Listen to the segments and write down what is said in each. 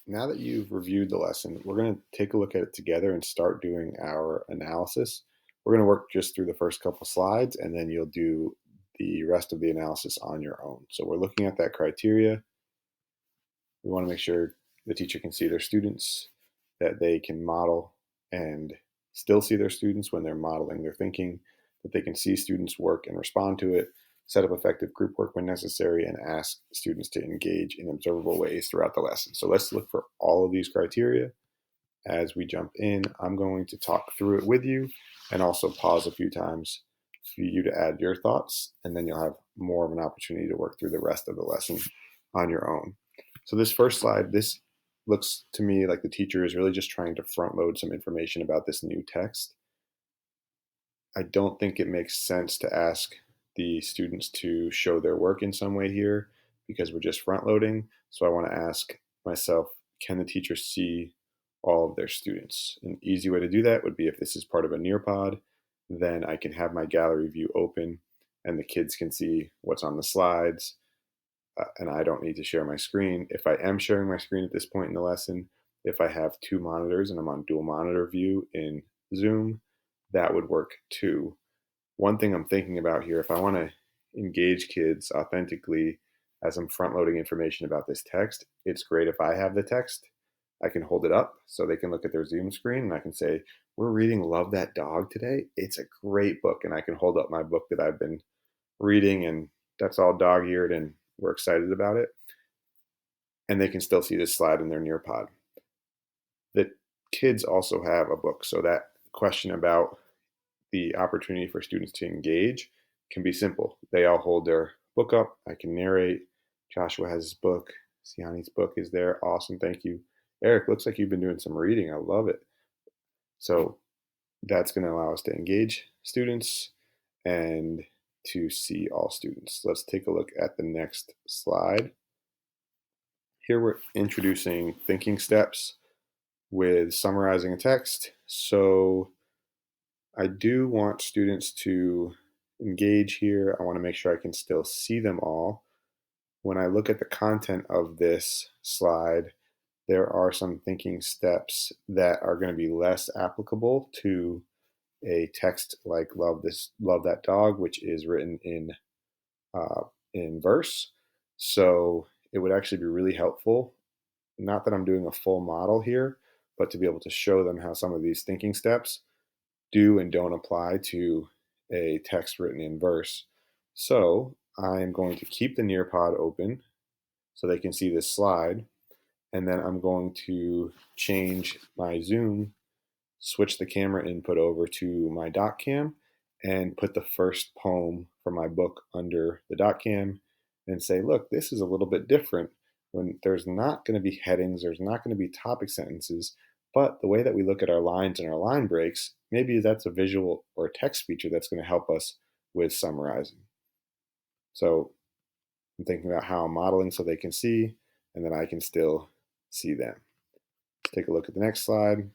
Now that you've reviewed the lesson, we're going to take a look at it together and start doing our analysis. We're going to work just through the first couple slides, and then you'll do the rest of the analysis on your own. So we're looking at that criteria. We want to make sure the teacher can see their students, that they can model and still see their students when they're modeling their thinking, that they can see students' work and respond to it, set up effective group work when necessary, and ask students to engage in observable ways throughout the lesson. So let's look for all of these criteria. As we jump in, I'm going to talk through it with you and also pause a few times for you to add your thoughts, and then you'll have more of an opportunity to work through the rest of the lesson on your own. So this first slide, this looks to me like the teacher is really just trying to front load some information about this new text. I don't think it makes sense to ask the students to show their work in some way here because we're just front loading. So I want to ask myself, can the teacher see all of their students? An easy way to do that would be if this is part of a Nearpod, then I can have my gallery view open and the kids can see what's on the slides, and I don't need to share my screen. If I am sharing my screen at this point in the lesson, if I have two monitors and I'm on dual monitor view in Zoom, that would work too. One thing I'm thinking about here, if I want to engage kids authentically as I'm front loading information about this text, it's great if I have the text. I can hold it up so they can look at their Zoom screen and I can say, we're reading Love That Dog today. It's a great book. And I can hold up my book that I've been reading, and that's all dog eared and we're excited about it. And they can still see this slide in their Nearpod. The kids also have a book. So that question about the opportunity for students to engage can be simple. They all hold their book up. I can narrate. Joshua has his book. Siani's book is there. Awesome. Thank you. Eric, looks like you've been doing some reading. I love it. So that's going to allow us to engage students and to see all students. Let's take a look at the next slide. Here we're introducing thinking steps with summarizing a text. So I do want students to engage here. I want to make sure I can still see them all. When I look at the content of this slide, there are some thinking steps that are going to be less applicable to a text like "Love That Dog," which is written in verse. So it would actually be really helpful. Not that I'm doing a full model here, but to be able to show them how some of these thinking steps do and don't apply to a text written in verse. So I'm going to keep the Nearpod open so they can see this slide. And then I'm going to change my zoom, switch the camera input over to my dot cam, and put the first poem from my book under the dot cam and say, look, this is a little bit different. When there's not going to be headings, there's not going to be topic sentences, but the way that we look at our lines and our line breaks, maybe that's a visual or a text feature that's going to help us with summarizing. So I'm thinking about how I'm modeling so they can see, and then I can still see them. Let's take a look at the next slide.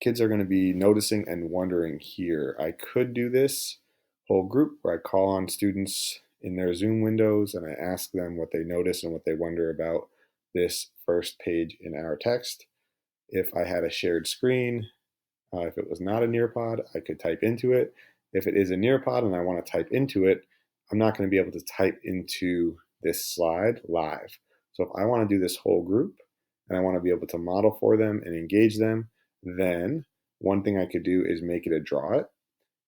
Kids are going to be noticing and wondering here. I could do this whole group where I call on students in their Zoom windows and I ask them what they notice and what they wonder about this first page in our text. If I had a shared screen, if it was not a Nearpod, I could type into it. If it is a Nearpod and I want to type into it, I'm not going to be able to type into this slide live. So if I want to do this whole group and I want to be able to model for them and engage them, then one thing I could do is make it a draw it.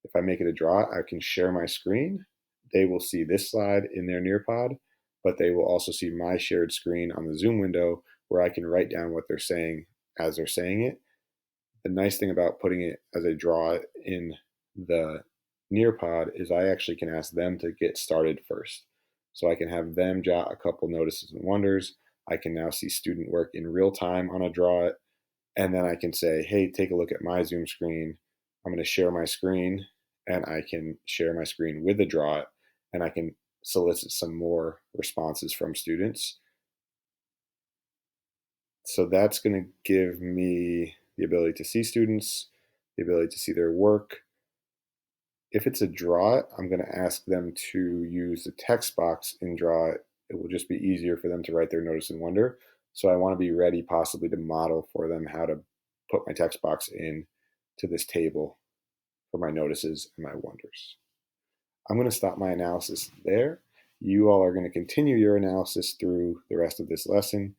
If I make it a draw it, I can share my screen. They will see this slide in their Nearpod, but they will also see my shared screen on the Zoom window where I can write down what they're saying as they're saying it. The nice thing about putting it as a draw in the Nearpod is I actually can ask them to get started first. So I can have them jot a couple notices and wonders. I can now see student work in real time on a draw it. And then I can say, hey, take a look at my Zoom screen. I'm going to share my screen, and I can share my screen with a draw it, and I can solicit some more responses from students. So that's going to give me the ability to see students, the ability to see their work. If it's a draw it, I'm going to ask them to use the text box in draw it. It will just be easier for them to write their notice and wonder. So I want to be ready possibly to model for them how to put my text box in to this table for my notices and my wonders. I'm going to stop my analysis there. You all are going to continue your analysis through the rest of this lesson,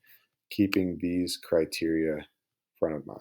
keeping these criteria front of mind.